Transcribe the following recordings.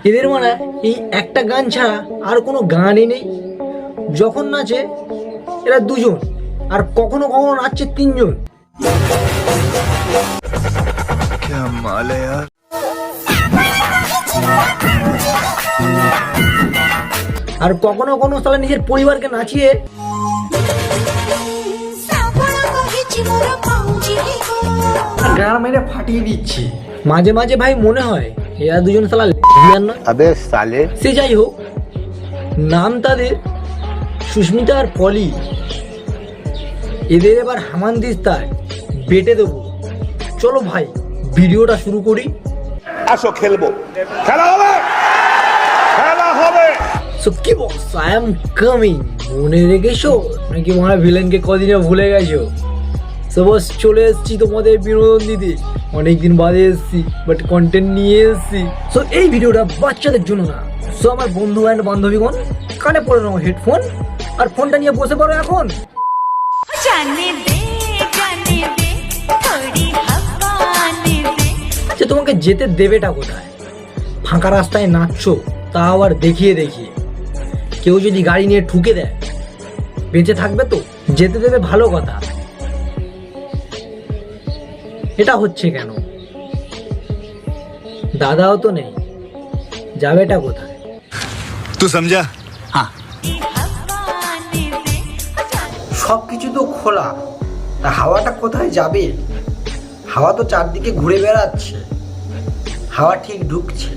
এদের মানে এই একটা গান ছাড়া আর কোনো গানই নেই। যখন নাচে এরা দুজন, আর কখনো কখনো নাচছে তিনজন। আর কখনো কখনো তাহলে নিজের পরিবারকে নাচিয়ে গান মেরে ফাটিয়ে দিচ্ছে। মাঝে মাঝে ভাই মনে হয় এরা দুজন শালা না। আবে সালে সে যাই হোক, নাম তাদের সুস্মিতা আর পলি। এদের এবার হামানদিস্তায় বেটে দেবো। চলো ভাই ভিডিওটা শুরু করি। আসো খেলবো, খেলা হবে, খেলা হবে। সো কি বস, আই এম কামিং। মনে রেখেছো নাকি মনে ভিলেনকে কদিনে ভুলে গেছো? সো বস চলে এসেছি তোমাদের বিনোদন দিতে। অনেকদিন বাদে এসেছি, বাট কন্টেন্ট নিয়ে এসেছি। সো এই ভিডিওটা বাচ্চাদের জন্য না। সো আমার বন্ধু অ্যান্ড বান্ধবীগণ, কানে পড়ে নাও হেডফোন আর ফোনটা নিয়ে বসে পড়ো এখন। যে তোমাকে যেতে দেবেটা কোথায়? ফাঁকা রাস্তায় নাচছো, তা আবার দেখিয়ে দেখিয়ে। কেউ যদি গাড়ি নিয়ে ঠুকে দেয়, বেঁচে থাকবে তো? যেতে দেবে ভালো কথা, এটা হচ্ছে কেন? দাদাও তো নেই, যাবেটা কোথায়? তুই সমঝা? হ্যাঁ, সবকিছু তো খোলা, তা হাওয়াটা কোথায় যাবে? হাওয়া তো চারদিকে ঘুরে বেড়াচ্ছে, হাওয়া ঠিক ঢুকছে।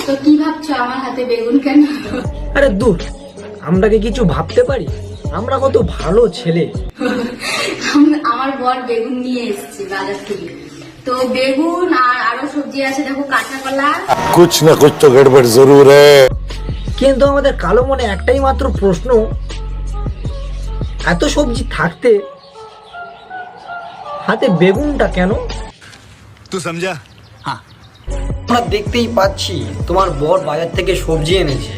তো কি ভাবছো আমার হাতে বেগুন কেন? আরে দূর, আমরা কি কিছু ভাবতে পারি? আমরা কত ভালো ছেলে। আমার বর বেগুন নিয়ে এসেছে বাজার থেকে। তো বেগুন আর আরো সবজি আছে, দেখো কাঁচা কলা। কুছ না কুছ তো গড়বড় জরুর হ্যায়। কিন্তু আমাদের কালো মনে একটাই মাত্র প্রশ্ন, এত সবজি থাকতে হাতে বেগুনটা কেন? তুই সমঝা? হ্যাঁ, আমরা দেখতেই পাচ্ছি তোমার বর বাজার থেকে সবজি এনেছে।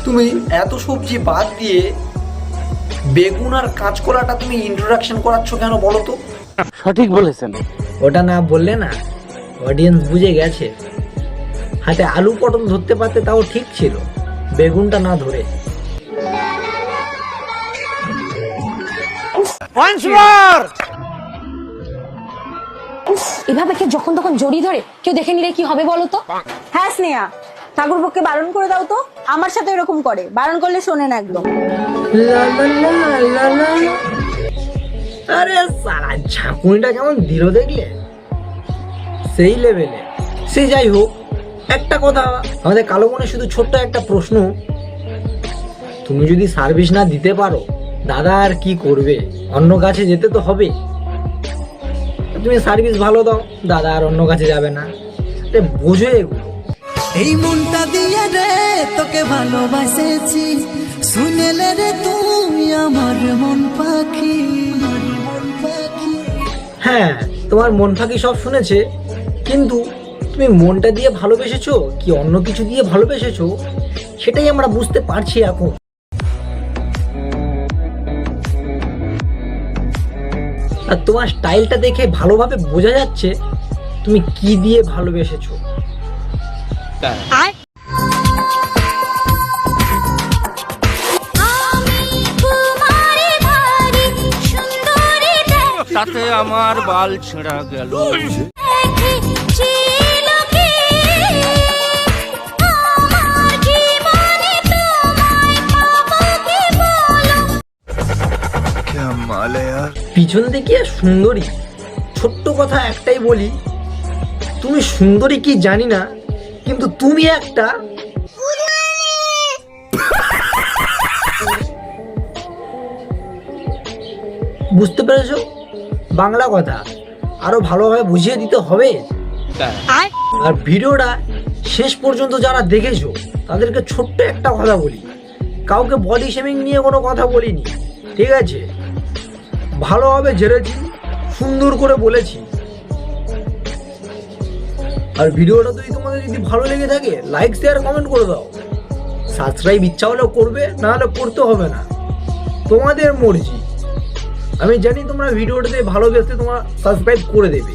তুমি এত সবজি বাদ দিয়ে বেগুন আর কাঁচকলাটা তুমি ইন্ট্রোডাকশন করাচ্ছ কেন বলো তো? সঠিক বলেছেন। ওটা না বললে না, অডিয়েন্স বুঝে গেছে। হাতে আলু পটল ধরতে পারতে তাও ঠিক ছিল, বেগুনটা না ধরে। এভাবে কেউ যখন তখন জড়িয়ে ধরে কেউ দেখে নিলে কি হবে বলো তো? হ্যাঁ স্নেহা, ঠাকুরপোকে বারণ করে দাও তো। আমার সাথে এরকম করে, বারণ করলে শোনে না একদম। লা লা লা লা লা। আরে সারা ঝাঁকুনিটা কেমন দিল দেখলে? সেই লেভেলে। সে যাই হোক, একটা কথা আমাদের কালো মনে শুধু ছোট্ট একটা প্রশ্ন, তুমি যদি সার্ভিস না দিতে পারো দাদা আর কি করবে? অন্য কাছে যেতে তো হবে। তুমি সার্ভিস ভালো দাও, দাদা আর অন্য কাছে যাবে না। বোঝো এগুলো। এই মনটা দিয়ে রে তোকে ভালোবাসেছি, শুনেলে রে তুই আমার মন পাখি। হ্যাঁ, তোমার মন ফাঁকি সব শুনেছে, কিন্তু তুমি মনটা দিয়ে ভালোবেসেছো কি অন্য কিছু দিয়ে ভালোবেসেছো সেটাই আমরা বুঝতে পারছি এখন। আর তোমার স্টাইলটা দেখে ভালোভাবে বোঝা যাচ্ছে তুমি কি দিয়ে ভালোবেসেছো। তাতে আমার বাল ছেঁড়া গেল। পিছন থেকে সুন্দরী। ছোট্ট কথা একটাই বলি, তুমি সুন্দরী কি জানি না, কিন্তু তুমি একটা বুঝতে পেরেছো? বাংলা কথা আরো ভালোভাবে বুঝিয়ে দিতে হবে। আর ভিডিওটা শেষ পর্যন্ত যারা দেখেছো তাদেরকে ছোট্ট একটা কথা বলি, কাউকে বডি শেমিং নিয়ে কোনো কথা বলিনি, ঠিক আছে? ভালোভাবে ঝেড়েছি, সুন্দর করে বলেছি। আর ভিডিওটা তোমাদের যদি ভালো লেগে থাকে লাইক শেয়ার কমেন্ট করে দাও। সাবস্ক্রাইব ইচ্ছা হলেও করবে, না হলে করতে হবে না। তোমাদের মর্জি। আমি জানি তোমরা ভিডিওটাতে ভালোবেসে তোমরা সাবস্ক্রাইব করে দেবে।